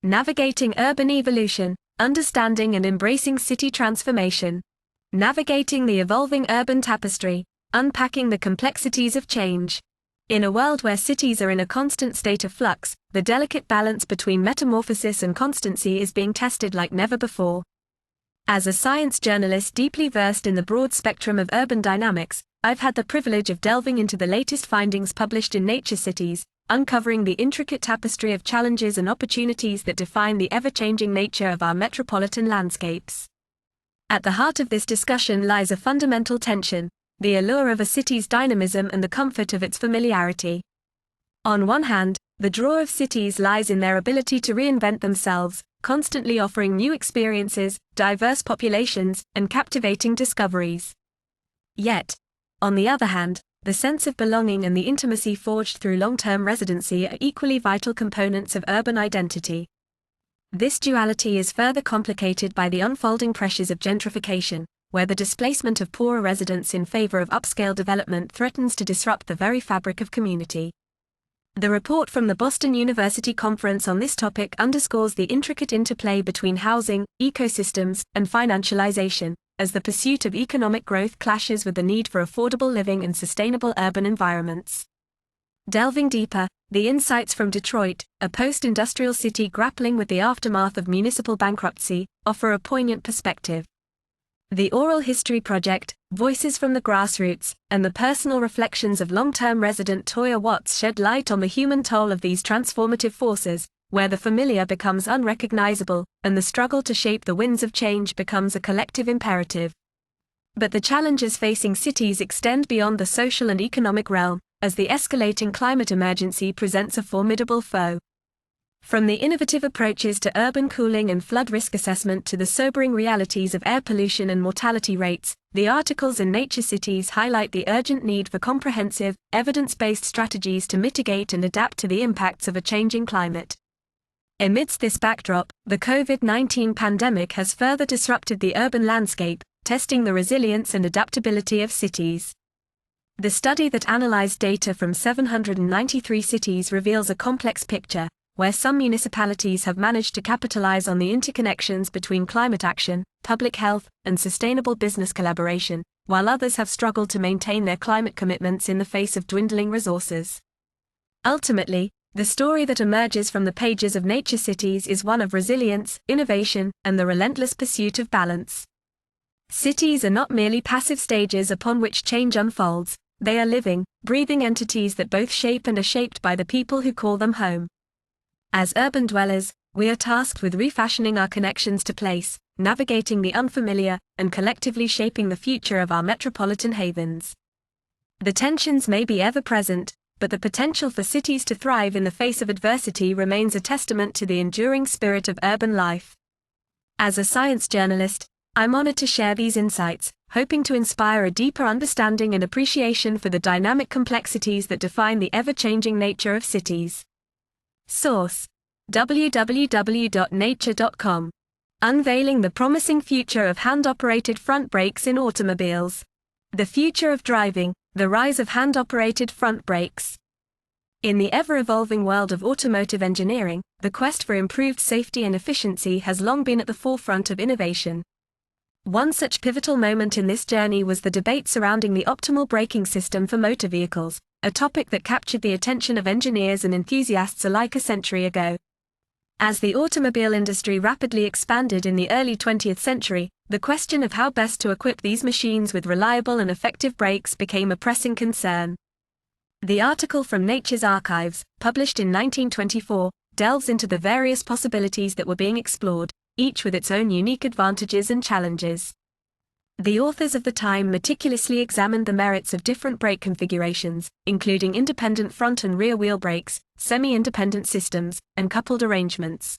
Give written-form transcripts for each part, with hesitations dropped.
Navigating Urban Evolution, Understanding and Embracing City Transformation. Navigating the evolving urban tapestry, unpacking the complexities of change. In a world where cities are in a constant state of flux, the delicate balance between metamorphosis and constancy is being tested like never before. As a science journalist deeply versed in the broad spectrum of urban dynamics, I've had the privilege of delving into the latest findings published in Nature Cities, uncovering the intricate tapestry of challenges and opportunities that define the ever-changing nature of our metropolitan landscapes. At the heart of this discussion lies a fundamental tension: the allure of a city's dynamism and the comfort of its familiarity. On one hand, the draw of cities lies in their ability to reinvent themselves, constantly offering new experiences, diverse populations, and captivating discoveries. Yet, on the other hand, the sense of belonging and the intimacy forged through long-term residency are equally vital components of urban identity. This duality is further complicated by the unfolding pressures of gentrification, where the displacement of poorer residents in favor of upscale development threatens to disrupt the very fabric of community. The report from the Boston University Conference on this topic underscores the intricate interplay between housing, ecosystems, and financialization, as the pursuit of economic growth clashes with the need for affordable living and sustainable urban environments. Delving deeper, the insights from Detroit, a post-industrial city grappling with the aftermath of municipal bankruptcy, offer a poignant perspective. The Oral History Project, Voices from the Grassroots, and the personal reflections of long-term resident Toya Watts shed light on the human toll of these transformative forces, where the familiar becomes unrecognizable, and the struggle to shape the winds of change becomes a collective imperative. But the challenges facing cities extend beyond the social and economic realm, as the escalating climate emergency presents a formidable foe. From the innovative approaches to urban cooling and flood risk assessment to the sobering realities of air pollution and mortality rates, the articles in Nature Cities highlight the urgent need for comprehensive, evidence-based strategies to mitigate and adapt to the impacts of a changing climate. Amidst this backdrop, the COVID-19 pandemic has further disrupted the urban landscape, testing the resilience and adaptability of cities. The study that analyzed data from 793 cities reveals a complex picture, where some municipalities have managed to capitalize on the interconnections between climate action, public health, and sustainable business collaboration, while others have struggled to maintain their climate commitments in the face of dwindling resources. Ultimately, the story that emerges from the pages of Nature Cities is one of resilience, innovation, and the relentless pursuit of balance. Cities are not merely passive stages upon which change unfolds, they are living, breathing entities that both shape and are shaped by the people who call them home. As urban dwellers, we are tasked with refashioning our connections to place, navigating the unfamiliar, and collectively shaping the future of our metropolitan havens. The tensions may be ever present, but the potential for cities to thrive in the face of adversity remains a testament to the enduring spirit of urban life. As a science journalist, I'm honored to share these insights, hoping to inspire a deeper understanding and appreciation for the dynamic complexities that define the ever-changing nature of cities. Source: www.nature.com. Unveiling the promising future of hand-operated front brakes in automobiles. The future of driving, the rise of hand-operated front brakes. In the ever-evolving world of automotive engineering, the quest for improved safety and efficiency has long been at the forefront of innovation. One such pivotal moment in this journey was the debate surrounding the optimal braking system for motor vehicles, a topic that captured the attention of engineers and enthusiasts alike a century ago. As the automobile industry rapidly expanded in the early 20th century, the question of how best to equip these machines with reliable and effective brakes became a pressing concern. The article from Nature's Archives, published in 1924, delves into the various possibilities that were being explored, each with its own unique advantages and challenges. The authors of the time meticulously examined the merits of different brake configurations, including independent front and rear wheel brakes, semi-independent systems, and coupled arrangements.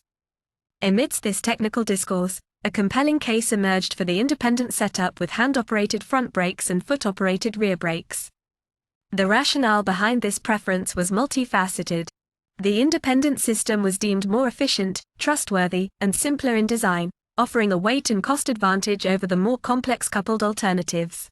Amidst this technical discourse, a compelling case emerged for the independent setup with hand-operated front brakes and foot-operated rear brakes. The rationale behind this preference was multifaceted. The independent system was deemed more efficient, trustworthy, and simpler in design, offering a weight and cost advantage over the more complex coupled alternatives.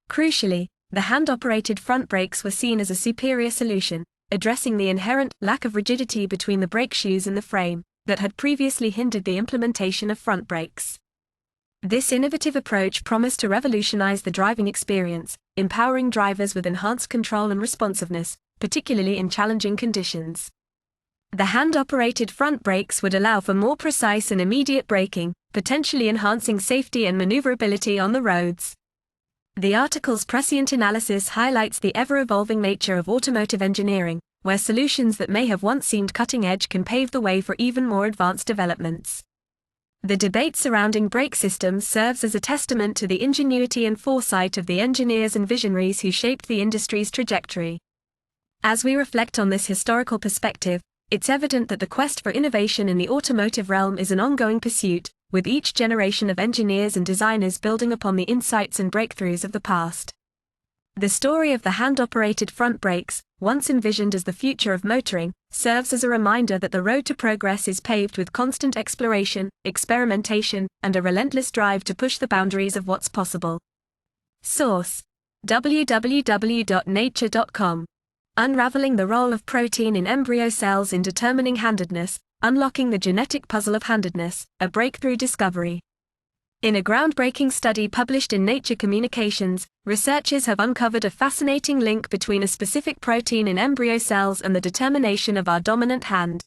Crucially, the hand-operated front brakes were seen as a superior solution, addressing the inherent lack of rigidity between the brake shoes and the frame that had previously hindered the implementation of front brakes. This innovative approach promised to revolutionize the driving experience, empowering drivers with enhanced control and responsiveness, particularly in challenging conditions. The hand-operated front brakes would allow for more precise and immediate braking, potentially enhancing safety and maneuverability on the roads. The article's prescient analysis highlights the ever-evolving nature of automotive engineering, where solutions that may have once seemed cutting-edge can pave the way for even more advanced developments. The debate surrounding brake systems serves as a testament to the ingenuity and foresight of the engineers and visionaries who shaped the industry's trajectory. As we reflect on this historical perspective, it's evident that the quest for innovation in the automotive realm is an ongoing pursuit, with each generation of engineers and designers building upon the insights and breakthroughs of the past. The story of the hand-operated front brakes, once envisioned as the future of motoring, serves as a reminder that the road to progress is paved with constant exploration, experimentation, and a relentless drive to push the boundaries of what's possible. Source: www.nature.com. Unraveling the role of protein in embryo cells in determining handedness, unlocking the genetic puzzle of handedness, a breakthrough discovery. In a groundbreaking study published in Nature Communications, researchers have uncovered a fascinating link between a specific protein in embryo cells and the determination of our dominant hand.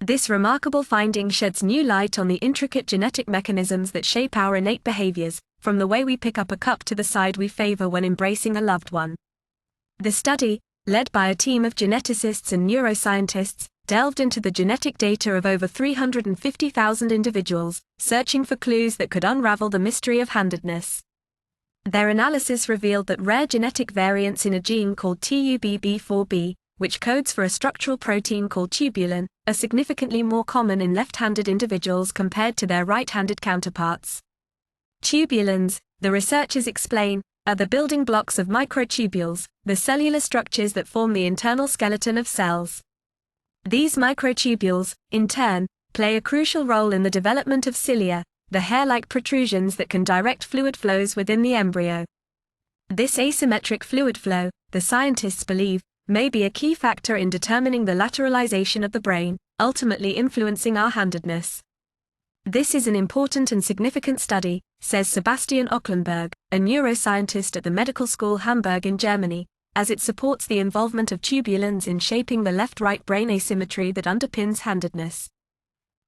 This remarkable finding sheds new light on the intricate genetic mechanisms that shape our innate behaviors, from the way we pick up a cup to the side we favor when embracing a loved one. The study, led by a team of geneticists and neuroscientists, delved into the genetic data of over 350,000 individuals, searching for clues that could unravel the mystery of handedness. Their analysis revealed that rare genetic variants in a gene called TUBB4B, which codes for a structural protein called tubulin, are significantly more common in left-handed individuals compared to their right-handed counterparts. Tubulins, the researchers explain, are the building blocks of microtubules, the cellular structures that form the internal skeleton of cells. These microtubules, in turn, play a crucial role in the development of cilia, the hair-like protrusions that can direct fluid flows within the embryo. This asymmetric fluid flow, the scientists believe, may be a key factor in determining the lateralization of the brain, ultimately influencing our handedness. This is an important and significant study, says Sebastian Ocklenberg, a neuroscientist at the Medical School Hamburg in Germany, as it supports the involvement of tubulins in shaping the left-right brain asymmetry that underpins handedness.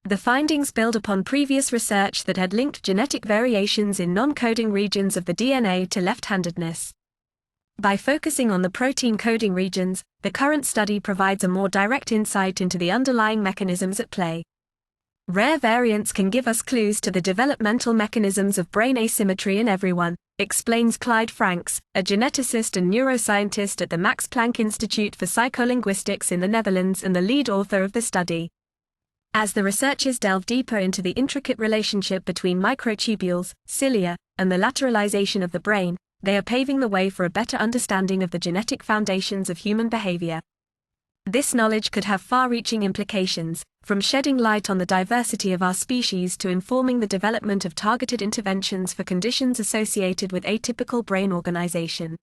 The findings build upon previous research that had linked genetic variations in non-coding regions of the DNA to left-handedness. By focusing on the protein coding regions, the current study provides a more direct insight into the underlying mechanisms at play. Rare variants can give us clues to the developmental mechanisms of brain asymmetry in everyone, explains Clyde Franks, a geneticist and neuroscientist at the Max Planck Institute for Psycholinguistics in the Netherlands and the lead author of the study. As the researchers delve deeper into the intricate relationship between microtubules, cilia, and the lateralization of the brain, they are paving the way for a better understanding of the genetic foundations of human behavior. This knowledge could have far-reaching implications, from shedding light on the diversity of our species to informing the development of targeted interventions for conditions associated with atypical brain organization.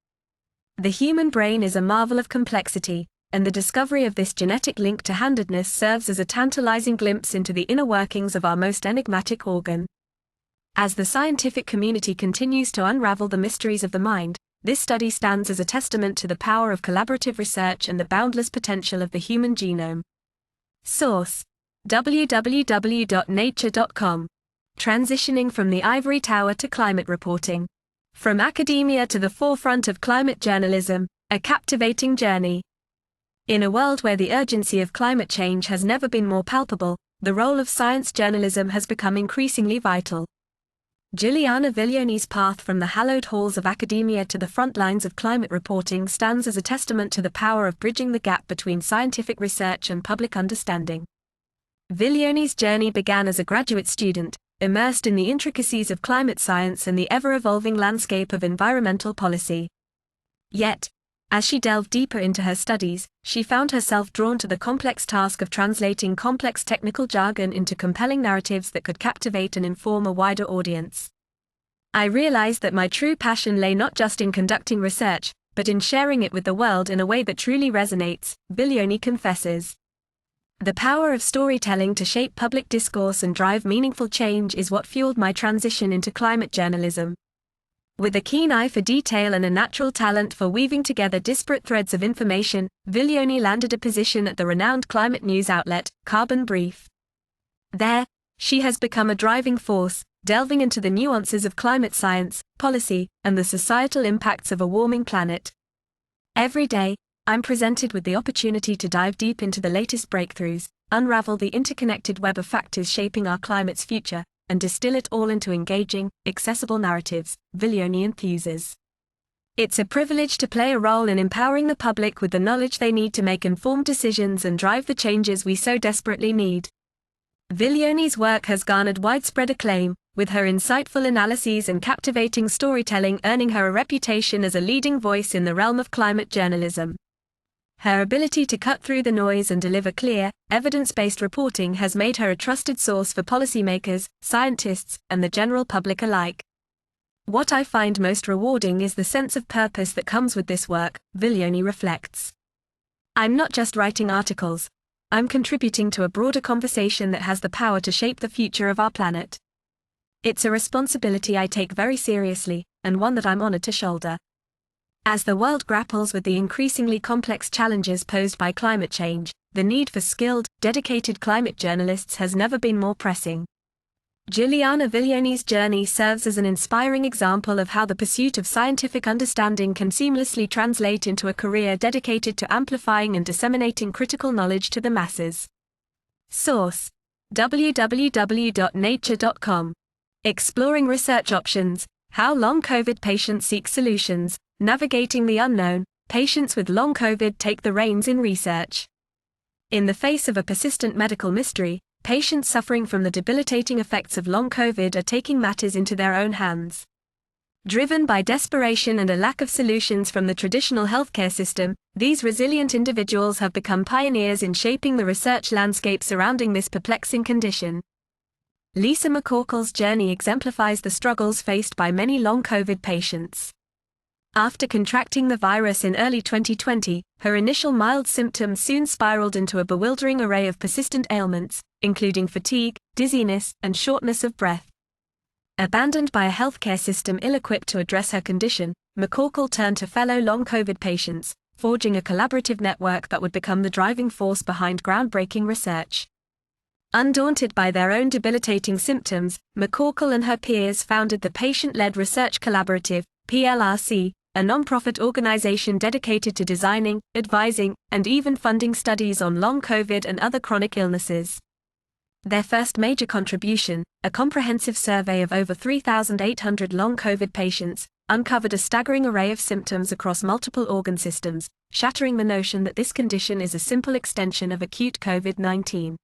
The human brain is a marvel of complexity, and the discovery of this genetic link to handedness serves as a tantalizing glimpse into the inner workings of our most enigmatic organ. As the scientific community continues to unravel the mysteries of the mind, this study stands as a testament to the power of collaborative research and the boundless potential of the human genome. Source: www.nature.com. Transitioning from the ivory tower to climate reporting. From academia to the forefront of climate journalism, a captivating journey. In a world where the urgency of climate change has never been more palpable, the role of science journalism has become increasingly vital. Juliana Viglioni's path from the hallowed halls of academia to the front lines of climate reporting stands as a testament to the power of bridging the gap between scientific research and public understanding. Viglioni's journey began as a graduate student, immersed in the intricacies of climate science and the ever-evolving landscape of environmental policy. Yet, as she delved deeper into her studies, she found herself drawn to the complex task of translating complex technical jargon into compelling narratives that could captivate and inform a wider audience. I realized that my true passion lay not just in conducting research, but in sharing it with the world in a way that truly resonates, Bilioni confesses. The power of storytelling to shape public discourse and drive meaningful change is what fueled my transition into climate journalism. With a keen eye for detail and a natural talent for weaving together disparate threads of information, Bilioni landed a position at the renowned climate news outlet, Carbon Brief. There, she has become a driving force, delving into the nuances of climate science, policy, and the societal impacts of a warming planet. Every day, I'm presented with the opportunity to dive deep into the latest breakthroughs, unravel the interconnected web of factors shaping our climate's future, and distill it all into engaging, accessible narratives, Bilioni enthuses. It's a privilege to play a role in empowering the public with the knowledge they need to make informed decisions and drive the changes we so desperately need. Bilioni's work has garnered widespread acclaim, with her insightful analyses and captivating storytelling earning her a reputation as a leading voice in the realm of climate journalism. Her ability to cut through the noise and deliver clear, evidence-based reporting has made her a trusted source for policymakers, scientists, and the general public alike. What I find most rewarding is the sense of purpose that comes with this work, Bilioni reflects. I'm not just writing articles. I'm contributing to a broader conversation that has the power to shape the future of our planet. It's a responsibility I take very seriously, and one that I'm honored to shoulder. As the world grapples with the increasingly complex challenges posed by climate change, the need for skilled, dedicated climate journalists has never been more pressing. Juliana Bilioni's journey serves as an inspiring example of how the pursuit of scientific understanding can seamlessly translate into a career dedicated to amplifying and disseminating critical knowledge to the masses. Source: www.nature.com. Exploring research options: How long COVID patients seek solutions. Navigating the unknown, patients with long COVID take the reins in research. In the face of a persistent medical mystery, patients suffering from the debilitating effects of long COVID are taking matters into their own hands. Driven by desperation and a lack of solutions from the traditional healthcare system, these resilient individuals have become pioneers in shaping the research landscape surrounding this perplexing condition. Lisa McCorkle's journey exemplifies the struggles faced by many long COVID patients. After contracting the virus in early 2020, her initial mild symptoms soon spiraled into a bewildering array of persistent ailments, including fatigue, dizziness, and shortness of breath. Abandoned by a healthcare system ill-equipped to address her condition, McCorkle turned to fellow long COVID patients, forging a collaborative network that would become the driving force behind groundbreaking research. Undaunted by their own debilitating symptoms, McCorkle and her peers founded the Patient-Led Research Collaborative, PLRC, a non-profit organization dedicated to designing, advising, and even funding studies on long COVID and other chronic illnesses. Their first major contribution, a comprehensive survey of over 3,800 long COVID patients, uncovered a staggering array of symptoms across multiple organ systems, shattering the notion that this condition is a simple extension of acute COVID-19.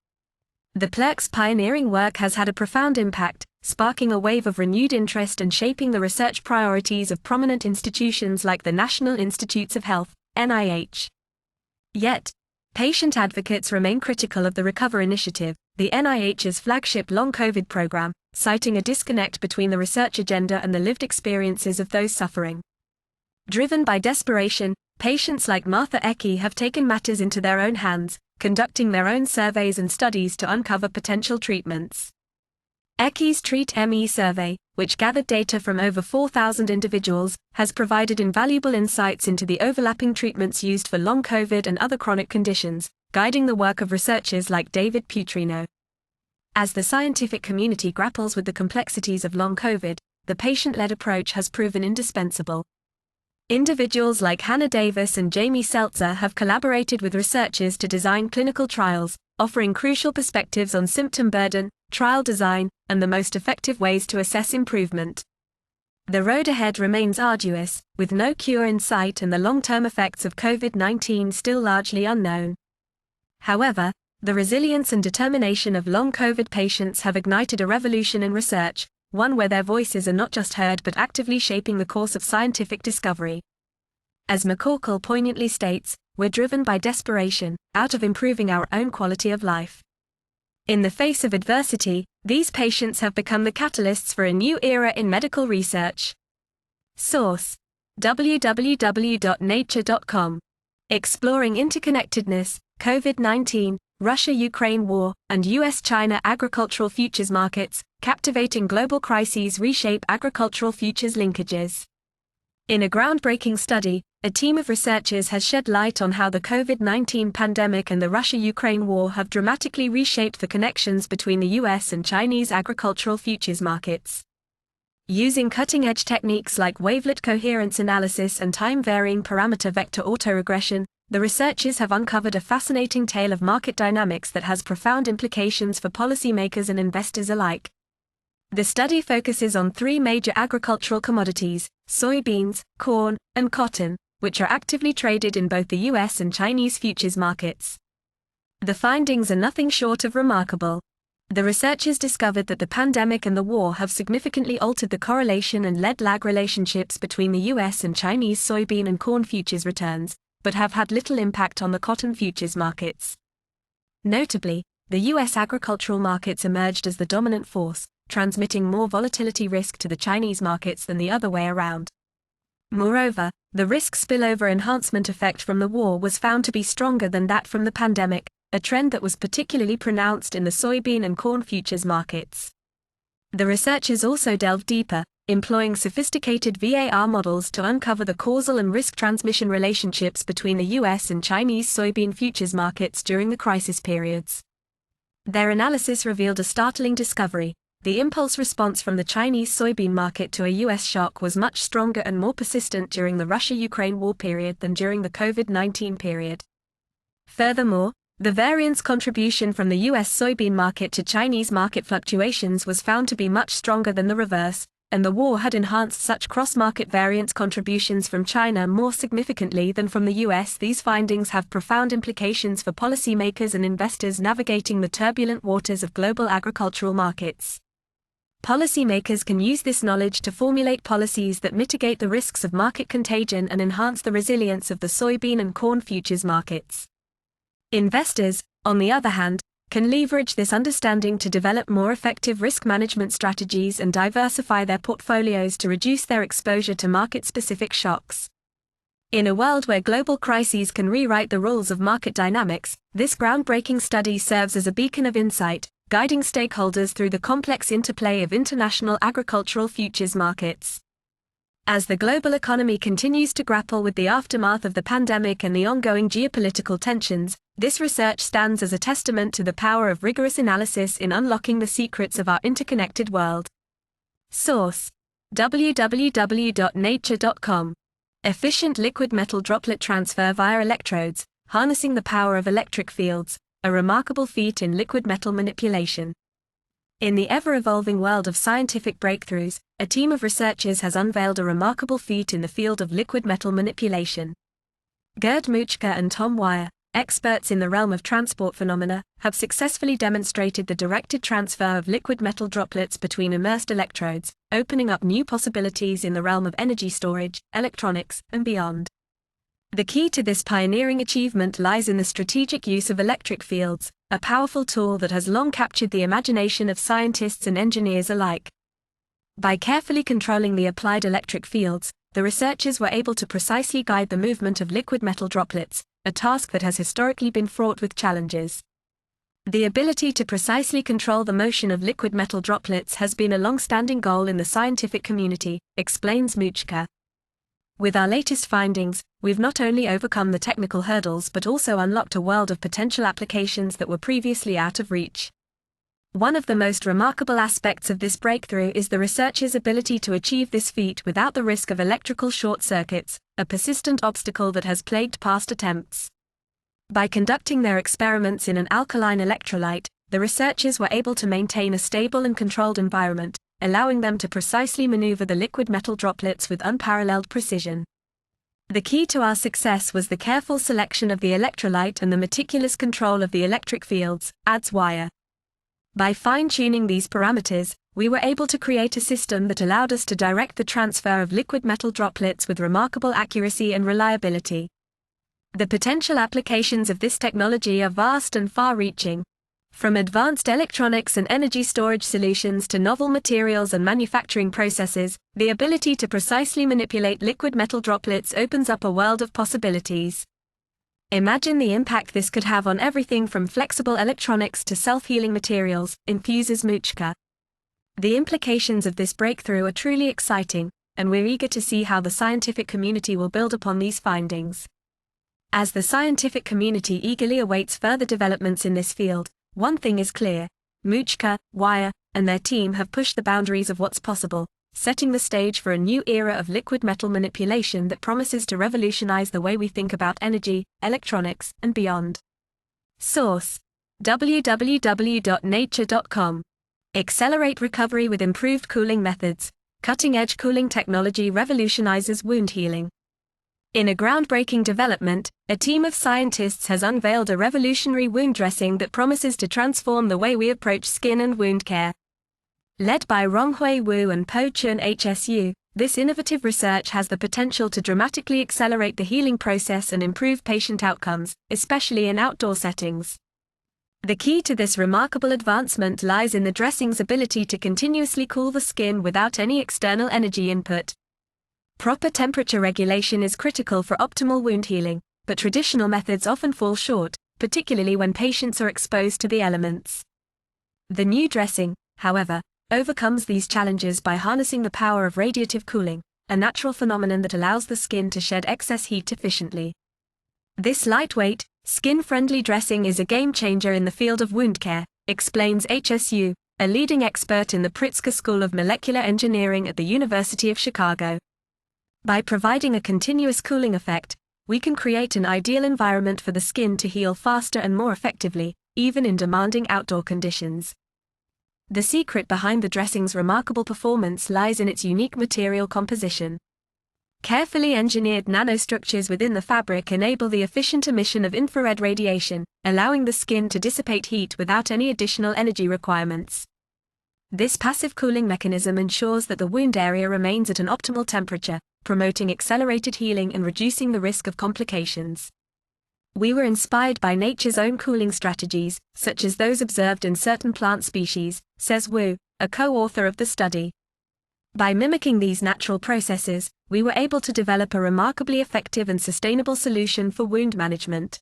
The PLRC's pioneering work has had a profound impact, sparking a wave of renewed interest and shaping the research priorities of prominent institutions like the National Institutes of Health, NIH. Yet, patient advocates remain critical of the Recover Initiative, the NIH's flagship long COVID program, citing a disconnect between the research agenda and the lived experiences of those suffering. Driven by desperation, patients like Martha Ecke have taken matters into their own hands, conducting their own surveys and studies to uncover potential treatments. Ecke's Treat ME survey, which gathered data from over 4,000 individuals, has provided invaluable insights into the overlapping treatments used for long COVID and other chronic conditions, guiding the work of researchers like David Putrino. As the scientific community grapples with the complexities of long COVID, the patient-led approach has proven indispensable. Individuals like Hannah Davis and Jamie Seltzer have collaborated with researchers to design clinical trials, offering crucial perspectives on symptom burden, trial design, and the most effective ways to assess improvement. The road ahead remains arduous, with no cure in sight and the long-term effects of COVID-19 still largely unknown. However, the resilience and determination of long COVID patients have ignited a revolution in research, one where their voices are not just heard but actively shaping the course of scientific discovery. As McCorkle poignantly states, we're driven by desperation, out of improving our own quality of life. In the face of adversity, these patients have become the catalysts for a new era in medical research. Source: www.nature.com. Exploring interconnectedness, COVID-19, Russia-Ukraine war, and US-China agricultural futures markets, captivating global crises reshape agricultural futures linkages. In a groundbreaking study, a team of researchers has shed light on how the COVID-19 pandemic and the Russia-Ukraine war have dramatically reshaped the connections between the US and Chinese agricultural futures markets. Using cutting-edge techniques like wavelet coherence analysis and time-varying parameter vector autoregression, the researchers have uncovered a fascinating tale of market dynamics that has profound implications for policymakers and investors alike. The study focuses on three major agricultural commodities: soybeans, corn, and cotton, which are actively traded in both the US and Chinese futures markets. The findings are nothing short of remarkable. The researchers discovered that the pandemic and the war have significantly altered the correlation and lead-lag relationships between the US and Chinese soybean and corn futures returns, but have had little impact on the cotton futures markets. Notably, the US agricultural markets emerged as the dominant force, transmitting more volatility risk to the Chinese markets than the other way around. Moreover, the risk spillover enhancement effect from the war was found to be stronger than that from the pandemic, a trend that was particularly pronounced in the soybean and corn futures markets. The researchers also delved deeper, employing sophisticated VAR models to uncover the causal and risk transmission relationships between the US and Chinese soybean futures markets during the crisis periods. Their analysis revealed a startling discovery: the impulse response from the Chinese soybean market to a US shock was much stronger and more persistent during the Russia-Ukraine war period than during the COVID-19 period. Furthermore, the variance contribution from the US soybean market to Chinese market fluctuations was found to be much stronger than the reverse, and the war had enhanced such cross-market variance contributions from China more significantly than from the US. These findings have profound implications for policymakers and investors navigating the turbulent waters of global agricultural markets. Policymakers can use this knowledge to formulate policies that mitigate the risks of market contagion and enhance the resilience of the soybean and corn futures markets. Investors, on the other hand, can leverage this understanding to develop more effective risk management strategies and diversify their portfolios to reduce their exposure to market-specific shocks. In a world where global crises can rewrite the rules of market dynamics, this groundbreaking study serves as a beacon of insight, guiding stakeholders through the complex interplay of international agricultural futures markets. As the global economy continues to grapple with the aftermath of the pandemic and the ongoing geopolitical tensions, this research stands as a testament to the power of rigorous analysis in unlocking the secrets of our interconnected world. Source: www.nature.com. Efficient liquid metal droplet transfer via electrodes, harnessing the power of electric fields, a remarkable feat in liquid metal manipulation. In the ever-evolving world of scientific breakthroughs, a team of researchers has unveiled a remarkable feat in the field of liquid metal manipulation. Gerd Muchke and Tom Weyer, experts in the realm of transport phenomena, have successfully demonstrated the directed transfer of liquid metal droplets between immersed electrodes, opening up new possibilities in the realm of energy storage, electronics, and beyond. The key to this pioneering achievement lies in the strategic use of electric fields, a powerful tool that has long captured the imagination of scientists and engineers alike. By carefully controlling the applied electric fields, the researchers were able to precisely guide the movement of liquid metal droplets, a task that has historically been fraught with challenges. The ability to precisely control the motion of liquid metal droplets has been a long-standing goal in the scientific community, explains Muchke. With our latest findings, we've not only overcome the technical hurdles but also unlocked a world of potential applications that were previously out of reach. One of the most remarkable aspects of this breakthrough is the researchers' ability to achieve this feat without the risk of electrical short circuits, a persistent obstacle that has plagued past attempts. By conducting their experiments in an alkaline electrolyte, the researchers were able to maintain a stable and controlled environment, allowing them to precisely maneuver the liquid metal droplets with unparalleled precision. The key to our success was the careful selection of the electrolyte and the meticulous control of the electric fields, adds Weyer. By fine-tuning these parameters, we were able to create a system that allowed us to direct the transfer of liquid metal droplets with remarkable accuracy and reliability. The potential applications of this technology are vast and far-reaching. From advanced electronics and energy storage solutions to novel materials and manufacturing processes, the ability to precisely manipulate liquid metal droplets opens up a world of possibilities. Imagine the impact this could have on everything from flexible electronics to self-healing materials, infuses Muchka. The implications of this breakthrough are truly exciting, and we're eager to see how the scientific community will build upon these findings. As the scientific community eagerly awaits further developments in this field, one thing is clear: Muchka, Wire, and their team have pushed the boundaries of what's possible, setting the stage for a new era of liquid metal manipulation that promises to revolutionize the way we think about energy, electronics, and beyond. Source: www.nature.com. Accelerate recovery with improved cooling methods. Cutting-edge cooling technology revolutionizes wound healing. In a groundbreaking development, a team of scientists has unveiled a revolutionary wound dressing that promises to transform the way we approach skin and wound care. Led by Ronghui Wu and Po Chun HSU, this innovative research has the potential to dramatically accelerate the healing process and improve patient outcomes, especially in outdoor settings. The key to this remarkable advancement lies in the dressing's ability to continuously cool the skin without any external energy input. Proper temperature regulation is critical for optimal wound healing, but traditional methods often fall short, particularly when patients are exposed to the elements. The new dressing, however, overcomes these challenges by harnessing the power of radiative cooling, a natural phenomenon that allows the skin to shed excess heat efficiently. This lightweight, skin-friendly dressing is a game-changer in the field of wound care, explains HSU, a leading expert in the Pritzker School of Molecular Engineering at the University of Chicago. By providing a continuous cooling effect, we can create an ideal environment for the skin to heal faster and more effectively, even in demanding outdoor conditions. The secret behind the dressing's remarkable performance lies in its unique material composition. Carefully engineered nanostructures within the fabric enable the efficient emission of infrared radiation, allowing the skin to dissipate heat without any additional energy requirements. This passive cooling mechanism ensures that the wound area remains at an optimal temperature, promoting accelerated healing and reducing the risk of complications. We were inspired by nature's own cooling strategies, such as those observed in certain plant species, says Wu, a co-author of the study. By mimicking these natural processes, we were able to develop a remarkably effective and sustainable solution for wound management.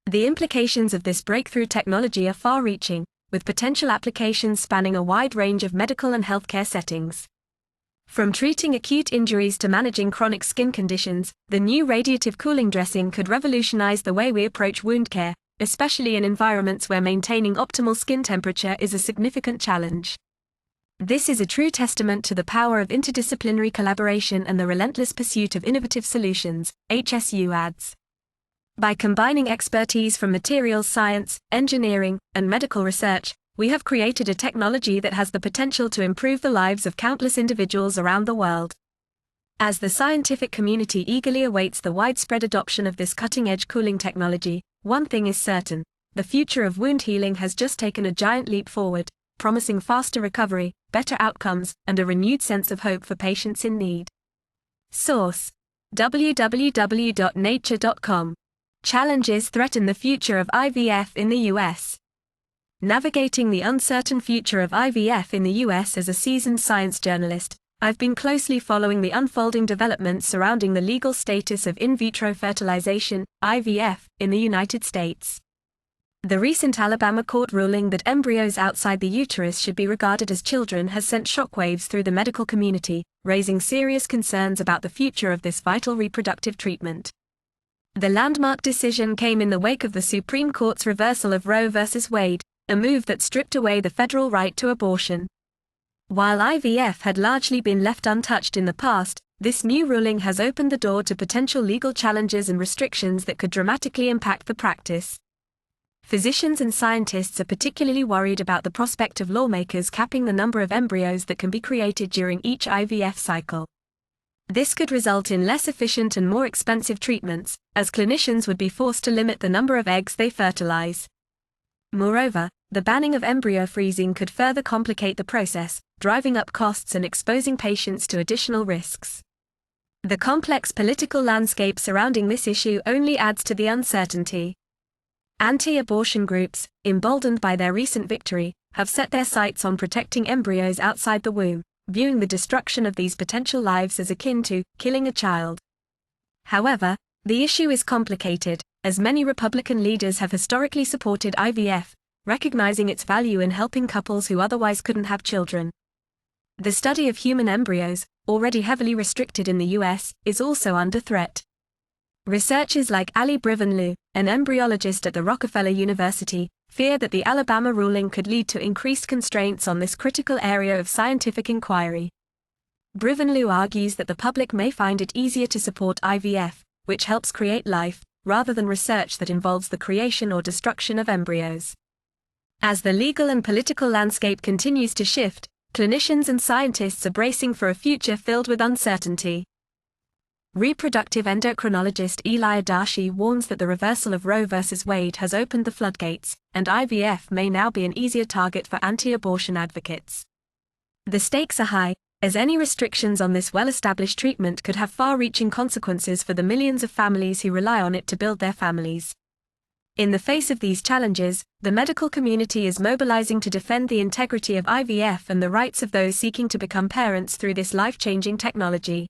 The implications of this breakthrough technology are far-reaching, with potential applications spanning a wide range of medical and healthcare settings. From treating acute injuries to managing chronic skin conditions, the new radiative cooling dressing could revolutionize the way we approach wound care, especially in environments where maintaining optimal skin temperature is a significant challenge. This is a true testament to the power of interdisciplinary collaboration and the relentless pursuit of innovative solutions, HSU adds. By combining expertise from materials science, engineering, and medical research, we have created a technology that has the potential to improve the lives of countless individuals around the world. As the scientific community eagerly awaits the widespread adoption of this cutting-edge cooling technology, one thing is certain: the future of wound healing has just taken a giant leap forward, promising faster recovery, better outcomes, and a renewed sense of hope for patients in need. Source: www.nature.com. Challenges threaten the future of IVF in the U.S. Navigating the uncertain future of IVF in the U.S. As a seasoned science journalist, I've been closely following the unfolding developments surrounding the legal status of in vitro fertilization, IVF, in the United States. The recent Alabama court ruling that embryos outside the uterus should be regarded as children has sent shockwaves through the medical community, raising serious concerns about the future of this vital reproductive treatment. The landmark decision came in the wake of the Supreme Court's reversal of Roe v. Wade, a move that stripped away the federal right to abortion. While IVF had largely been left untouched in the past, this new ruling has opened the door to potential legal challenges and restrictions that could dramatically impact the practice. Physicians and scientists are particularly worried about the prospect of lawmakers capping the number of embryos that can be created during each IVF cycle. This could result in less efficient and more expensive treatments, as clinicians would be forced to limit the number of eggs they fertilize. Moreover, the banning of embryo freezing could further complicate the process, driving up costs and exposing patients to additional risks. The complex political landscape surrounding this issue only adds to the uncertainty. Anti-abortion groups, emboldened by their recent victory, have set their sights on protecting embryos outside the womb, viewing the destruction of these potential lives as akin to killing a child. However, the issue is complicated, as many Republican leaders have historically supported IVF, recognizing its value in helping couples who otherwise couldn't have children. The study of human embryos, already heavily restricted in the US, is also under threat. Researchers like Ali Brivan-Liu, an embryologist at the Rockefeller University, fear that the Alabama ruling could lead to increased constraints on this critical area of scientific inquiry. Brivan-Liu argues that the public may find it easier to support IVF, which helps create life, rather than research that involves the creation or destruction of embryos. As the legal and political landscape continues to shift, clinicians and scientists are bracing for a future filled with uncertainty. Reproductive endocrinologist Eli Adachi warns that the reversal of Roe v. Wade has opened the floodgates, and IVF may now be an easier target for anti-abortion advocates. The stakes are high, as any restrictions on this well-established treatment could have far-reaching consequences for the millions of families who rely on it to build their families. In the face of these challenges, the medical community is mobilizing to defend the integrity of IVF and the rights of those seeking to become parents through this life-changing technology.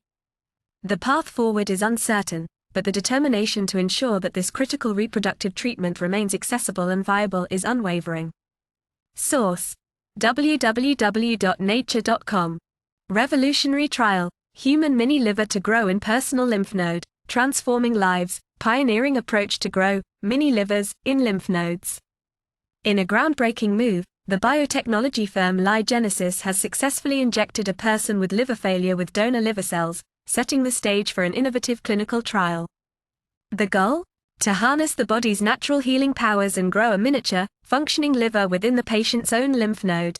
The path forward is uncertain, but the determination to ensure that this critical reproductive treatment remains accessible and viable is unwavering. Source: www.nature.com. Revolutionary trial: human mini liver to grow in personal lymph node, transforming lives, pioneering approach to grow mini livers in lymph nodes. In a groundbreaking move, the biotechnology firm Ligenesis has successfully injected a person with liver failure with donor liver cells, setting the stage for an innovative clinical trial. The goal? To harness the body's natural healing powers and grow a miniature, functioning liver within the patient's own lymph node.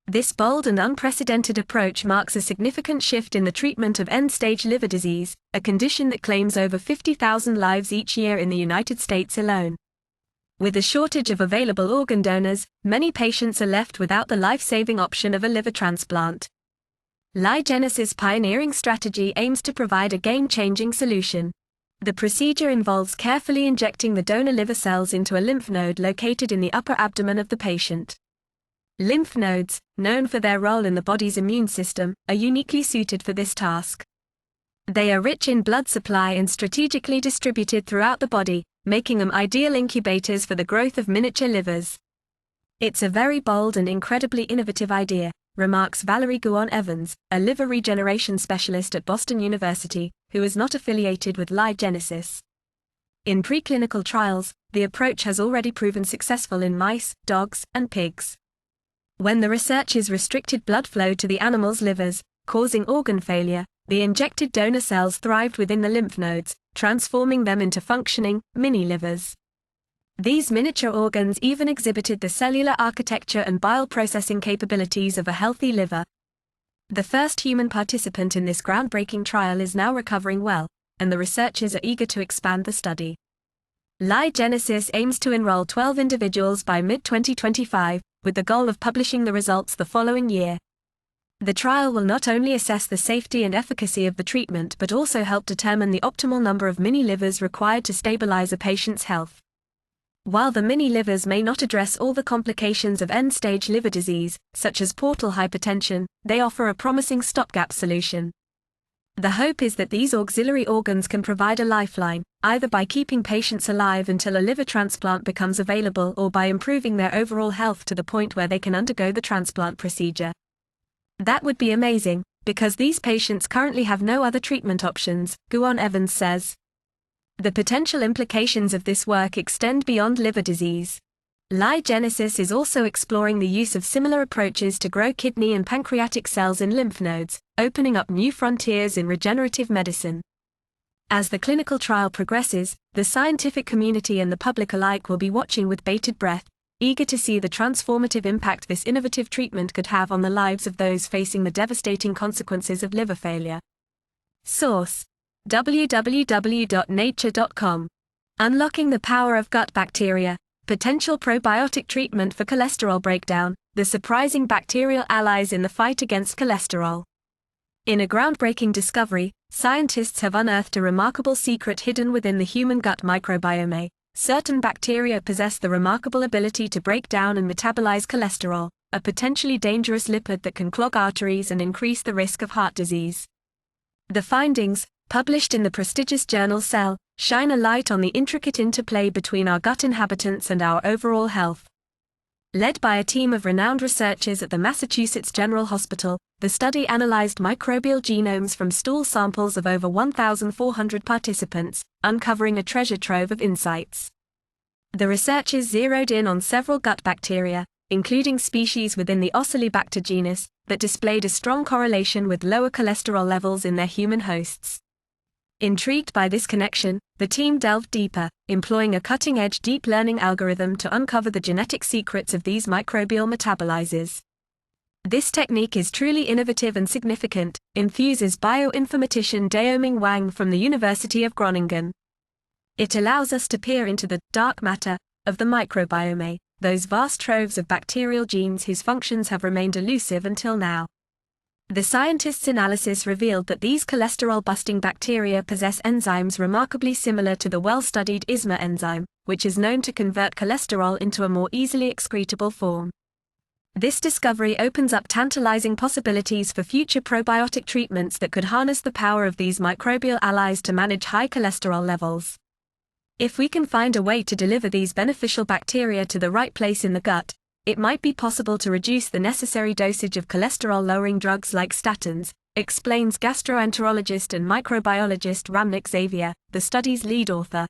This bold and unprecedented approach marks a significant shift in the treatment of end-stage liver disease, a condition that claims over 50,000 lives each year in the United States alone. With a shortage of available organ donors, many patients are left without the life-saving option of a liver transplant. Ligenesis' pioneering strategy aims to provide a game-changing solution. The procedure involves carefully injecting the donor liver cells into a lymph node located in the upper abdomen of the patient. Lymph nodes, known for their role in the body's immune system, are uniquely suited for this task. They are rich in blood supply and strategically distributed throughout the body, making them ideal incubators for the growth of miniature livers. It's a very bold and incredibly innovative idea, remarks Valerie Guon-Evans, a liver regeneration specialist at Boston University, who is not affiliated with Ligenesis. In preclinical trials, the approach has already proven successful in mice, dogs, and pigs. When the researchers restricted blood flow to the animals' livers, causing organ failure, the injected donor cells thrived within the lymph nodes, transforming them into functioning, mini livers. These miniature organs even exhibited the cellular architecture and bile processing capabilities of a healthy liver. The first human participant in this groundbreaking trial is now recovering well, and the researchers are eager to expand the study. Ligenesis aims to enroll 12 individuals by mid-2025, with the goal of publishing the results the following year. The trial will not only assess the safety and efficacy of the treatment but also help determine the optimal number of mini livers required to stabilize a patient's health. While the mini livers may not address all the complications of end-stage liver disease, such as portal hypertension, they offer a promising stopgap solution. The hope is that these auxiliary organs can provide a lifeline, either by keeping patients alive until a liver transplant becomes available or by improving their overall health to the point where they can undergo the transplant procedure. That would be amazing, because these patients currently have no other treatment options, Guon-Evans says. The potential implications of this work extend beyond liver disease. Ligenesis is also exploring the use of similar approaches to grow kidney and pancreatic cells in lymph nodes, opening up new frontiers in regenerative medicine. As the clinical trial progresses, the scientific community and the public alike will be watching with bated breath, eager to see the transformative impact this innovative treatment could have on the lives of those facing the devastating consequences of liver failure. Source: www.nature.com. Unlocking the power of gut bacteria, potential probiotic treatment for cholesterol breakdown, the surprising bacterial allies in the fight against cholesterol. In a groundbreaking discovery, scientists have unearthed a remarkable secret hidden within the human gut microbiome, Certain bacteria possess the remarkable ability to break down and metabolize cholesterol, a potentially dangerous lipid that can clog arteries and increase the risk of heart disease. The findings, published in the prestigious journal Cell, shine a light on the intricate interplay between our gut inhabitants and our overall health. Led by a team of renowned researchers at the Massachusetts General Hospital, the study analyzed microbial genomes from stool samples of over 1,400 participants, uncovering a treasure trove of insights. The researchers zeroed in on several gut bacteria, including species within the Ocelibacter genus, that displayed a strong correlation with lower cholesterol levels in their human hosts. Intrigued by this connection, the team delved deeper, employing a cutting-edge deep learning algorithm to uncover the genetic secrets of these microbial metabolizers. This technique is truly innovative and significant, infuses bioinformatician Daoming Wang from the University of Groningen. It allows us to peer into the dark matter of the microbiome, those vast troves of bacterial genes whose functions have remained elusive until now. The scientists' analysis revealed that these cholesterol-busting bacteria possess enzymes remarkably similar to the well-studied ISMA enzyme, which is known to convert cholesterol into a more easily excretable form. This discovery opens up tantalizing possibilities for future probiotic treatments that could harness the power of these microbial allies to manage high cholesterol levels. If we can find a way to deliver these beneficial bacteria to the right place in the gut, it might be possible to reduce the necessary dosage of cholesterol-lowering drugs like statins, explains gastroenterologist and microbiologist Ramnik Xavier, the study's lead author.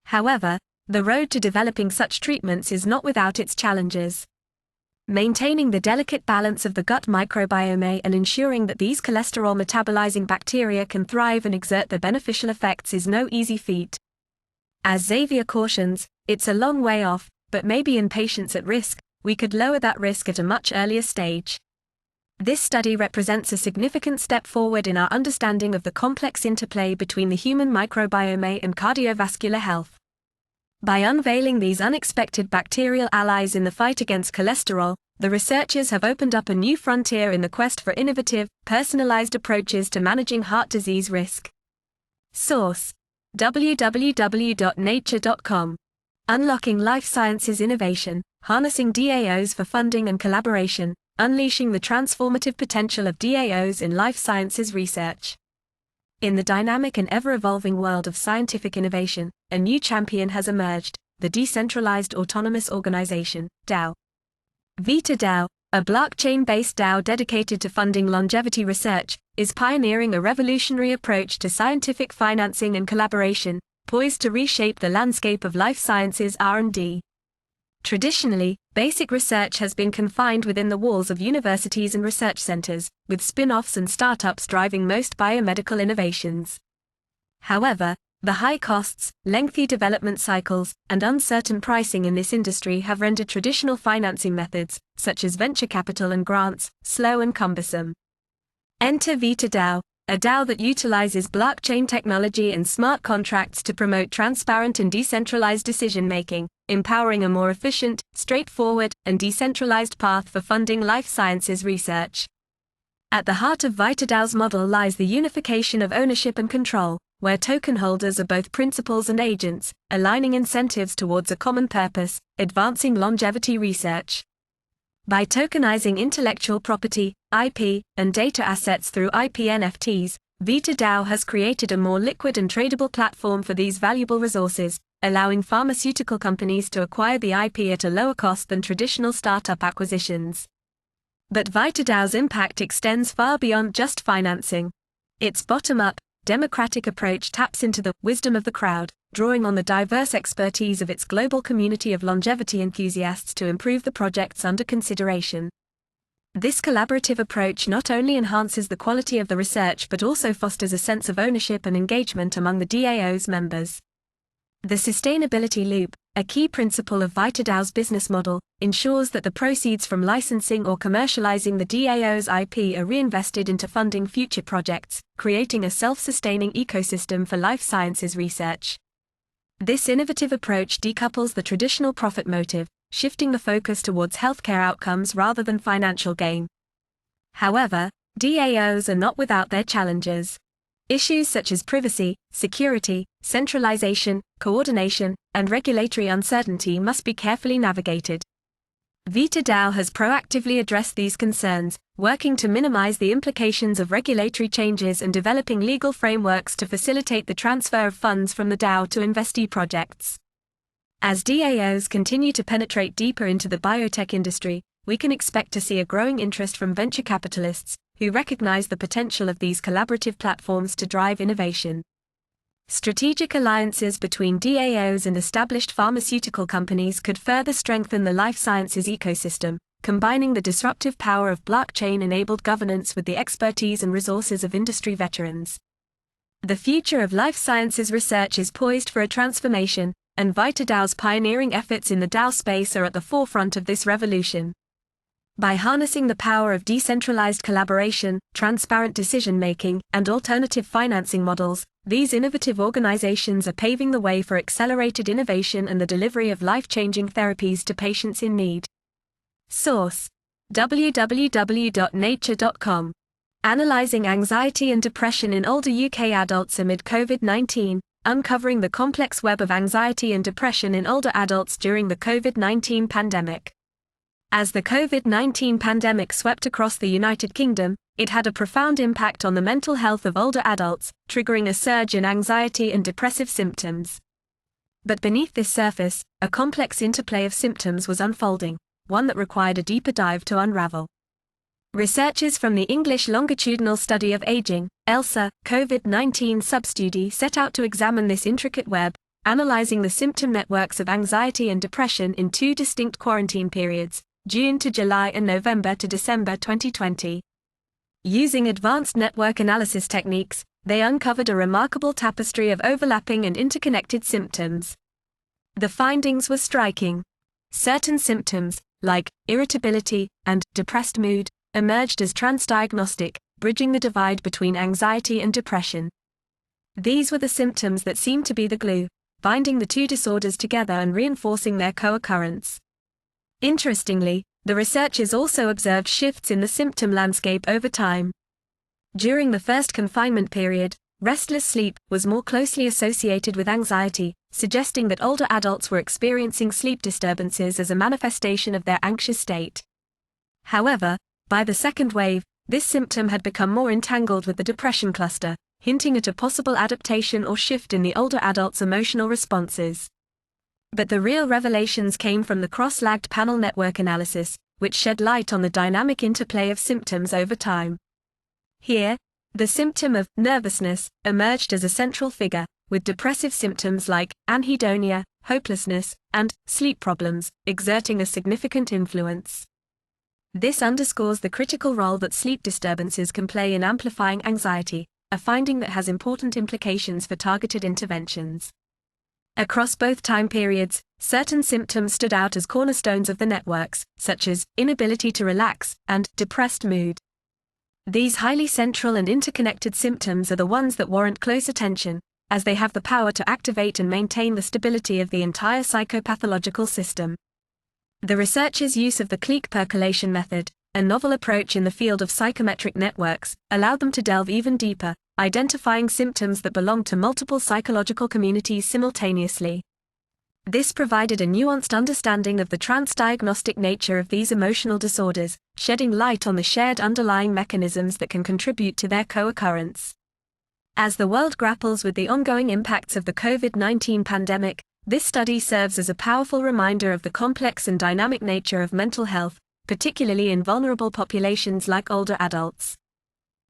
However, the road to developing such treatments is not without its challenges. Maintaining the delicate balance of the gut microbiome and ensuring that these cholesterol-metabolizing bacteria can thrive and exert their beneficial effects is no easy feat. As Xavier cautions, it's a long way off, but maybe in patients at risk, we could lower that risk at a much earlier stage. This study represents a significant step forward in our understanding of the complex interplay between the human microbiome and cardiovascular health. By unveiling these unexpected bacterial allies in the fight against cholesterol, the researchers have opened up a new frontier in the quest for innovative, personalized approaches to managing heart disease risk. Source: www.nature.com. Unlocking Life Sciences Innovation, Harnessing DAOs for Funding and Collaboration, Unleashing the Transformative Potential of DAOs in Life Sciences Research. In the dynamic and ever-evolving world of scientific innovation, a new champion has emerged, the Decentralized Autonomous Organization, DAO. VitaDAO, a blockchain-based DAO dedicated to funding longevity research, is pioneering a revolutionary approach to scientific financing and collaboration, poised to reshape the landscape of life sciences R&D. Traditionally, basic research has been confined within the walls of universities and research centers, with spin-offs and startups driving most biomedical innovations. However, the high costs, lengthy development cycles, and uncertain pricing in this industry have rendered traditional financing methods, such as venture capital and grants, slow and cumbersome. Enter VitaDAO, a DAO that utilizes blockchain technology and smart contracts to promote transparent and decentralized decision-making, empowering a more efficient, straightforward, and decentralized path for funding life sciences research. At the heart of VitaDAO's model lies the unification of ownership and control, where token holders are both principals and agents, aligning incentives towards a common purpose, advancing longevity research. By tokenizing intellectual property, IP, and data assets through IP NFTs, VitaDAO has created a more liquid and tradable platform for these valuable resources, allowing pharmaceutical companies to acquire the IP at a lower cost than traditional startup acquisitions. But VitaDAO's impact extends far beyond just financing. Its bottom-up, democratic approach taps into the wisdom of the crowd, drawing on the diverse expertise of its global community of longevity enthusiasts to improve the projects under consideration. This collaborative approach not only enhances the quality of the research but also fosters a sense of ownership and engagement among the DAO's members. The sustainability loop, a key principle of VitaDAO's business model, ensures that the proceeds from licensing or commercializing the DAO's IP are reinvested into funding future projects, creating a self-sustaining ecosystem for life sciences research. This innovative approach decouples the traditional profit motive, shifting the focus towards healthcare outcomes rather than financial gain. However, DAOs are not without their challenges. Issues such as privacy, security, centralization, coordination, and regulatory uncertainty must be carefully navigated. VitaDAO has proactively addressed these concerns, working to minimize the implications of regulatory changes and developing legal frameworks to facilitate the transfer of funds from the DAO to investee projects. As DAOs continue to penetrate deeper into the biotech industry, we can expect to see a growing interest from venture capitalists, who recognize the potential of these collaborative platforms to drive innovation. Strategic alliances between DAOs and established pharmaceutical companies could further strengthen the life sciences ecosystem, combining the disruptive power of blockchain-enabled governance with the expertise and resources of industry veterans. The future of life sciences research is poised for a transformation, and VitaDAO's pioneering efforts in the DAO space are at the forefront of this revolution. By harnessing the power of decentralized collaboration, transparent decision-making, and alternative financing models, these innovative organizations are paving the way for accelerated innovation and the delivery of life-changing therapies to patients in need. Source: www.nature.com. Analyzing Anxiety and Depression in Older UK Adults Amid COVID-19, Uncovering the Complex Web of Anxiety and Depression in Older Adults During the COVID-19 Pandemic. As the COVID-19 pandemic swept across the United Kingdom, it had a profound impact on the mental health of older adults, triggering a surge in anxiety and depressive symptoms. But beneath this surface, a complex interplay of symptoms was unfolding, one that required a deeper dive to unravel. Researchers from the English Longitudinal Study of Aging, ELSA, COVID-19 substudy set out to examine this intricate web, analyzing the symptom networks of anxiety and depression in two distinct quarantine periods, June to July and November to December 2020. Using advanced network analysis techniques, they uncovered a remarkable tapestry of overlapping and interconnected symptoms. The findings were striking. Certain symptoms, like irritability and depressed mood, emerged as transdiagnostic, bridging the divide between anxiety and depression. These were the symptoms that seemed to be the glue, binding the two disorders together and reinforcing their co-occurrence. Interestingly, the researchers also observed shifts in the symptom landscape over time. During the first confinement period, restless sleep was more closely associated with anxiety, suggesting that older adults were experiencing sleep disturbances as a manifestation of their anxious state. However, by the second wave, this symptom had become more entangled with the depression cluster, hinting at a possible adaptation or shift in the older adult's emotional responses. But the real revelations came from the cross-lagged panel network analysis, which shed light on the dynamic interplay of symptoms over time. Here, the symptom of nervousness emerged as a central figure, with depressive symptoms like anhedonia, hopelessness, and sleep problems exerting a significant influence. This underscores the critical role that sleep disturbances can play in amplifying anxiety, a finding that has important implications for targeted interventions. Across both time periods, certain symptoms stood out as cornerstones of the networks, such as inability to relax and depressed mood. These highly central and interconnected symptoms are the ones that warrant close attention, as they have the power to activate and maintain the stability of the entire psychopathological system. The researchers' use of the clique percolation method, a novel approach in the field of psychometric networks, allowed them to delve even deeper, identifying symptoms that belong to multiple psychological communities simultaneously. This provided a nuanced understanding of the transdiagnostic nature of these emotional disorders, shedding light on the shared underlying mechanisms that can contribute to their co-occurrence. As the world grapples with the ongoing impacts of the COVID-19 pandemic, this study serves as a powerful reminder of the complex and dynamic nature of mental health, particularly in vulnerable populations like older adults.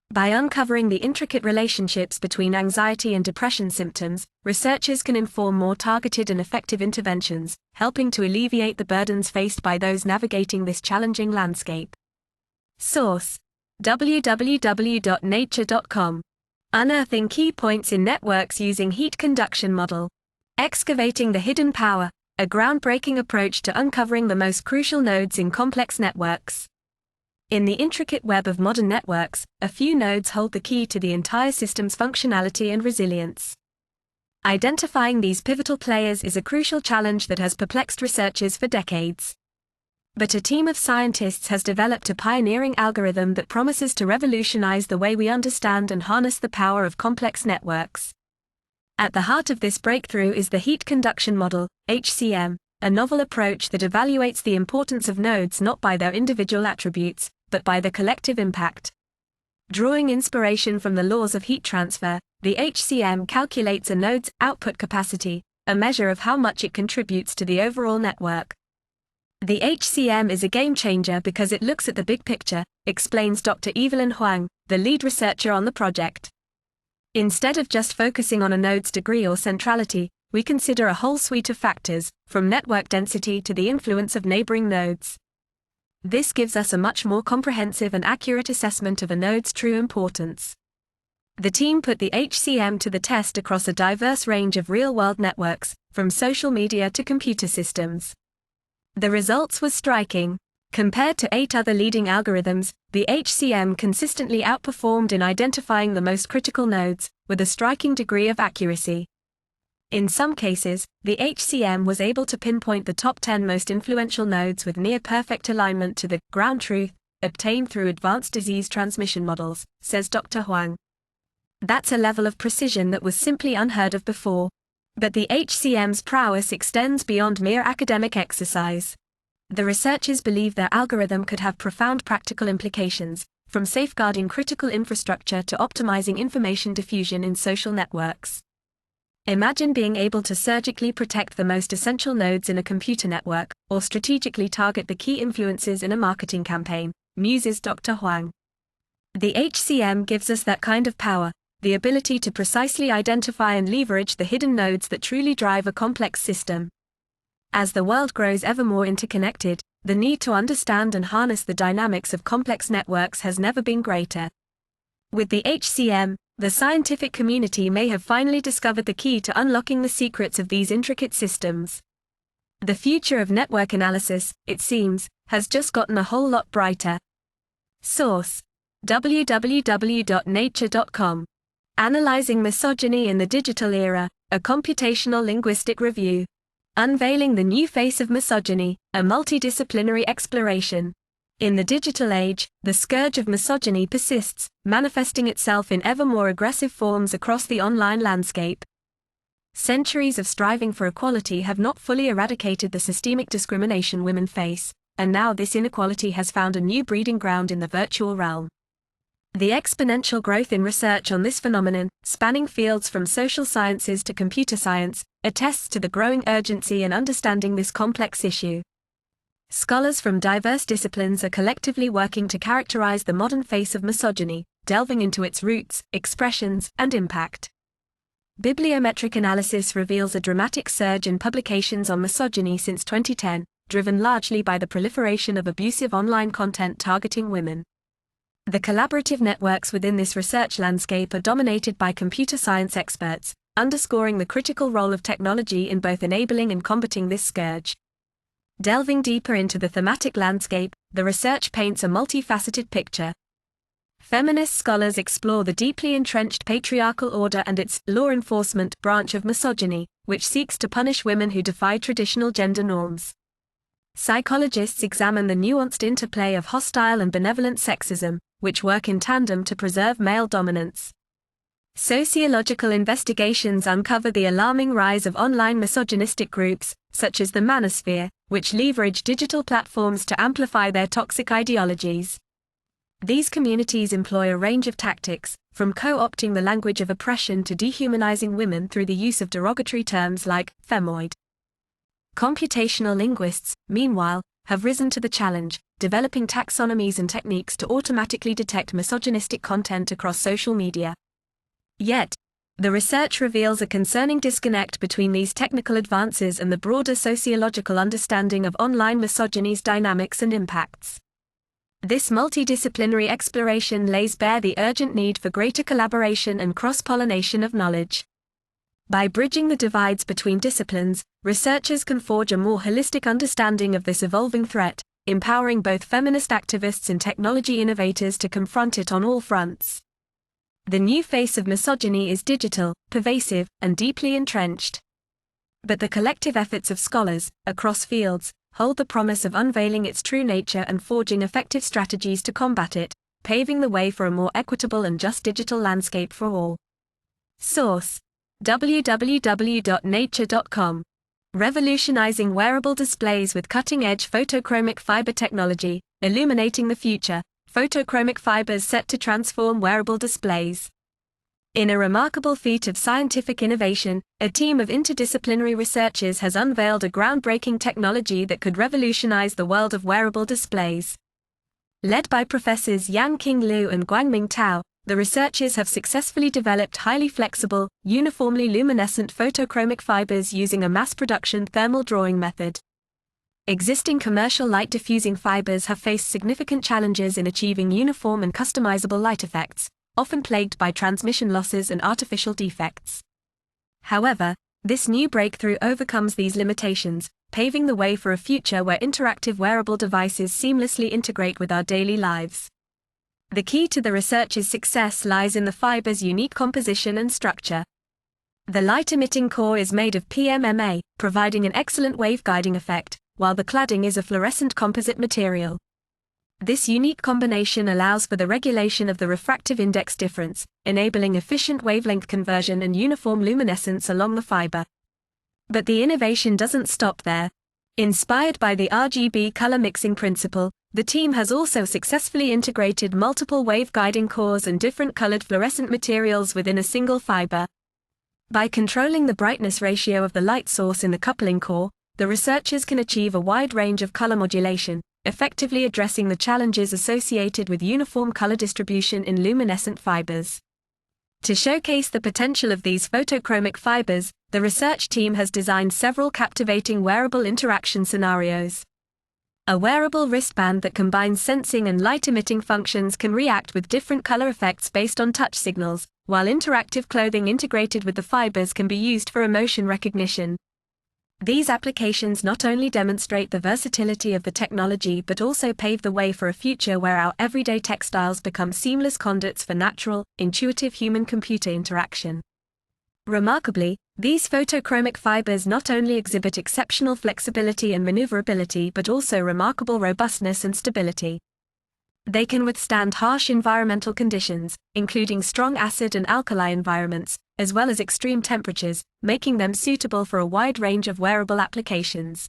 By uncovering the intricate relationships between anxiety and depression symptoms, researchers can inform more targeted and effective interventions, helping to alleviate the burdens faced by those navigating this challenging landscape. Source: www.nature.com. Unearthing Key Points in Networks Using Heat Conduction Model. Excavating the Hidden Power, a groundbreaking approach to uncovering the most crucial nodes in complex networks. In the intricate web of modern networks, a few nodes hold the key to the entire system's functionality and resilience. Identifying these pivotal players is a crucial challenge that has perplexed researchers for decades. But a team of scientists has developed a pioneering algorithm that promises to revolutionize the way we understand and harness the power of complex networks. At the heart of this breakthrough is the heat conduction model, HCM, a novel approach that evaluates the importance of nodes not by their individual attributes, but by their collective impact. Drawing inspiration from the laws of heat transfer, the HCM calculates a node's output capacity, a measure of how much it contributes to the overall network. The HCM is a game changer because it looks at the big picture, explains Dr. Evelyn Huang, the lead researcher on the project. Instead of just focusing on a node's degree or centrality, we consider a whole suite of factors, from network density to the influence of neighboring nodes. This gives us a much more comprehensive and accurate assessment of a node's true importance. The team put the HCM to the test across a diverse range of real-world networks, from social media to computer systems. The results were striking. Compared to 8 other leading algorithms, the HCM consistently outperformed in identifying the most critical nodes, with a striking degree of accuracy. In some cases, the HCM was able to pinpoint the top 10 most influential nodes with near-perfect alignment to the ground truth, obtained through advanced disease transmission models, says Dr. Huang. That's a level of precision that was simply unheard of before. But the HCM's prowess extends beyond mere academic exercise. The researchers believe their algorithm could have profound practical implications, from safeguarding critical infrastructure to optimizing information diffusion in social networks. Imagine being able to surgically protect the most essential nodes in a computer network, or strategically target the key influences in a marketing campaign, muses Dr. Huang. The HCM gives us that kind of power, the ability to precisely identify and leverage the hidden nodes that truly drive a complex system. As the world grows ever more interconnected, the need to understand and harness the dynamics of complex networks has never been greater. With the HCM, the scientific community may have finally discovered the key to unlocking the secrets of these intricate systems. The future of network analysis, it seems, has just gotten a whole lot brighter. Source: www.nature.com. Analyzing Misogyny in the Digital Era, a Computational Linguistic Review. Unveiling the New Face of Misogyny, a Multidisciplinary Exploration. In the digital age, the scourge of misogyny persists, manifesting itself in ever more aggressive forms across the online landscape. Centuries of striving for equality have not fully eradicated the systemic discrimination women face, and now this inequality has found a new breeding ground in the virtual realm. The exponential growth in research on this phenomenon, spanning fields from social sciences to computer science, attests to the growing urgency in understanding this complex issue. Scholars from diverse disciplines are collectively working to characterize the modern face of misogyny, delving into its roots, expressions, and impact. Bibliometric analysis reveals a dramatic surge in publications on misogyny since 2010, driven largely by the proliferation of abusive online content targeting women. The collaborative networks within this research landscape are dominated by computer science experts, underscoring the critical role of technology in both enabling and combating this scourge. Delving deeper into the thematic landscape, the research paints a multifaceted picture. Feminist scholars explore the deeply entrenched patriarchal order and its law enforcement branch of misogyny, which seeks to punish women who defy traditional gender norms. Psychologists examine the nuanced interplay of hostile and benevolent sexism, which work in tandem to preserve male dominance. Sociological investigations uncover the alarming rise of online misogynistic groups, such as the manosphere, which leverage digital platforms to amplify their toxic ideologies. These communities employ a range of tactics, from co-opting the language of oppression to dehumanizing women through the use of derogatory terms like femoid. Computational linguists, meanwhile, have risen to the challenge, developing taxonomies and techniques to automatically detect misogynistic content across social media. Yet, the research reveals a concerning disconnect between these technical advances and the broader sociological understanding of online misogyny's dynamics and impacts. This multidisciplinary exploration lays bare the urgent need for greater collaboration and cross-pollination of knowledge. By bridging the divides between disciplines, researchers can forge a more holistic understanding of this evolving threat, empowering both feminist activists and technology innovators to confront it on all fronts. The new face of misogyny is digital, pervasive, and deeply entrenched. But the collective efforts of scholars, across fields, hold the promise of unveiling its true nature and forging effective strategies to combat it, paving the way for a more equitable and just digital landscape for all. Source: www.nature.com. Revolutionizing wearable displays with cutting-edge photochromic fiber technology, illuminating the future. Photochromic fibers set to transform wearable displays. In a remarkable feat of scientific innovation, a team of interdisciplinary researchers has unveiled a groundbreaking technology that could revolutionize the world of wearable displays. Led by Professors Yang-King Liu and Guangming Tao, the researchers have successfully developed highly flexible, uniformly luminescent photochromic fibers using a mass-production thermal drawing method. Existing commercial light-diffusing fibers have faced significant challenges in achieving uniform and customizable light effects, often plagued by transmission losses and artificial defects. However, this new breakthrough overcomes these limitations, paving the way for a future where interactive wearable devices seamlessly integrate with our daily lives. The key to the research's success lies in the fiber's unique composition and structure. The light-emitting core is made of PMMA, providing an excellent waveguiding effect, while the cladding is a fluorescent composite material. This unique combination allows for the regulation of the refractive index difference, enabling efficient wavelength conversion and uniform luminescence along the fiber. But the innovation doesn't stop there. Inspired by the RGB color mixing principle, the team has also successfully integrated multiple waveguiding cores and different colored fluorescent materials within a single fiber. By controlling the brightness ratio of the light source in the coupling core, the researchers can achieve a wide range of color modulation, effectively addressing the challenges associated with uniform color distribution in luminescent fibers. To showcase the potential of these photochromic fibers, the research team has designed several captivating wearable interaction scenarios. A wearable wristband that combines sensing and light-emitting functions can react with different color effects based on touch signals, while interactive clothing integrated with the fibers can be used for emotion recognition. These applications not only demonstrate the versatility of the technology but also pave the way for a future where our everyday textiles become seamless conduits for natural, intuitive human-computer interaction. Remarkably, these photochromic fibers not only exhibit exceptional flexibility and maneuverability but also remarkable robustness and stability. They can withstand harsh environmental conditions, including strong acid and alkali environments, as well as extreme temperatures, making them suitable for a wide range of wearable applications.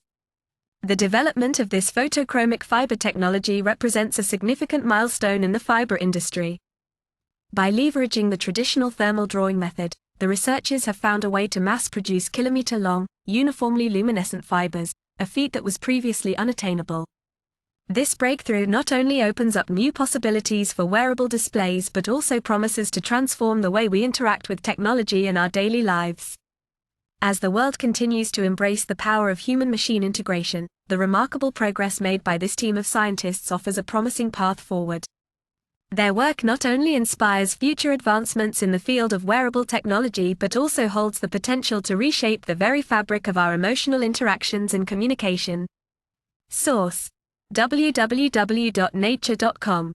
The development of this photochromic fiber technology represents a significant milestone in the fiber industry. By leveraging the traditional thermal drawing method, the researchers have found a way to mass-produce kilometer-long, uniformly luminescent fibers, a feat that was previously unattainable. This breakthrough not only opens up new possibilities for wearable displays but also promises to transform the way we interact with technology in our daily lives. As the world continues to embrace the power of human-machine integration, the remarkable progress made by this team of scientists offers a promising path forward. Their work not only inspires future advancements in the field of wearable technology but also holds the potential to reshape the very fabric of our emotional interactions and communication. Source: www.nature.com.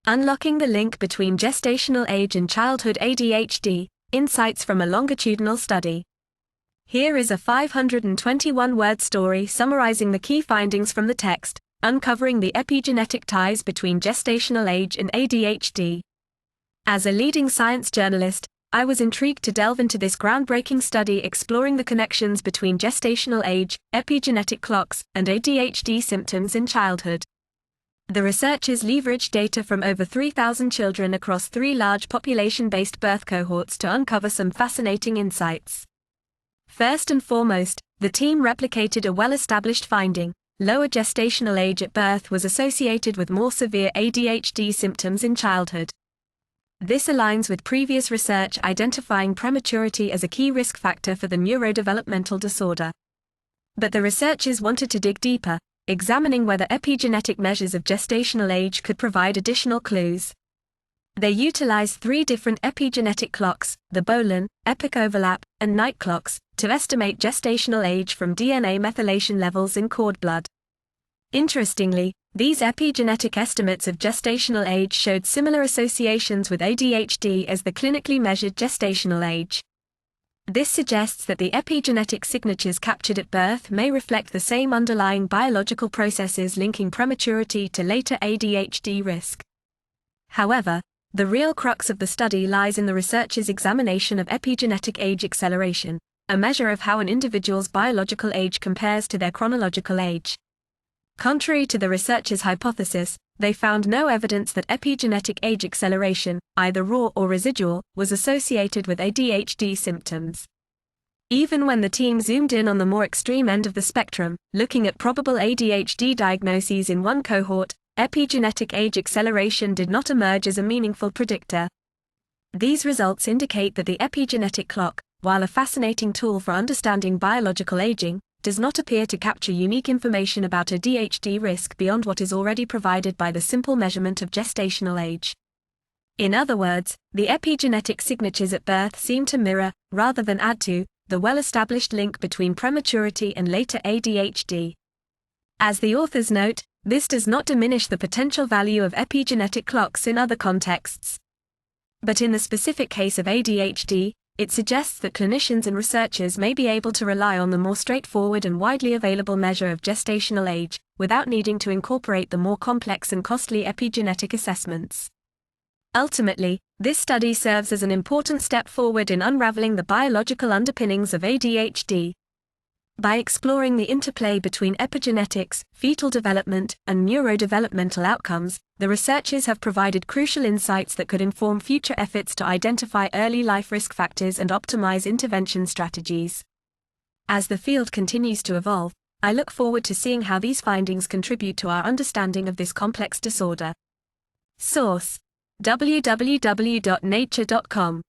Unlocking the link between gestational age and childhood ADHD, insights from a longitudinal study. Here is a 521-word story summarizing the key findings from the text, uncovering the epigenetic ties between gestational age and ADHD. As a leading science journalist, I was intrigued to delve into this groundbreaking study exploring the connections between gestational age, epigenetic clocks, and ADHD symptoms in childhood. The researchers leveraged data from over 3,000 children across 3 large population-based birth cohorts to uncover some fascinating insights. First and foremost, the team replicated a well-established finding: lower gestational age at birth was associated with more severe ADHD symptoms in childhood. This aligns with previous research identifying prematurity as a key risk factor for the neurodevelopmental disorder. But the researchers wanted to dig deeper, examining whether epigenetic measures of gestational age could provide additional clues. They utilized 3 different epigenetic clocks, the Bolen, epic overlap, and night clocks, to estimate gestational age from DNA methylation levels in cord blood. Interestingly, these epigenetic estimates of gestational age showed similar associations with ADHD as the clinically measured gestational age. This suggests that the epigenetic signatures captured at birth may reflect the same underlying biological processes linking prematurity to later ADHD risk. However, the real crux of the study lies in the researchers' examination of epigenetic age acceleration, a measure of how an individual's biological age compares to their chronological age. Contrary to the researchers' hypothesis, they found no evidence that epigenetic age acceleration, either raw or residual, was associated with ADHD symptoms. Even when the team zoomed in on the more extreme end of the spectrum, looking at probable ADHD diagnoses in one cohort, epigenetic age acceleration did not emerge as a meaningful predictor. These results indicate that the epigenetic clock, while a fascinating tool for understanding biological aging, does not appear to capture unique information about ADHD risk beyond what is already provided by the simple measurement of gestational age. In other words, the epigenetic signatures at birth seem to mirror, rather than add to, the well-established link between prematurity and later ADHD. As the authors note, this does not diminish the potential value of epigenetic clocks in other contexts. But in the specific case of ADHD, it suggests that clinicians and researchers may be able to rely on the more straightforward and widely available measure of gestational age, without needing to incorporate the more complex and costly epigenetic assessments. Ultimately, this study serves as an important step forward in unraveling the biological underpinnings of ADHD. By exploring the interplay between epigenetics, fetal development, and neurodevelopmental outcomes, the researchers have provided crucial insights that could inform future efforts to identify early life risk factors and optimize intervention strategies. As the field continues to evolve, I look forward to seeing how these findings contribute to our understanding of this complex disorder. Source: www.nature.com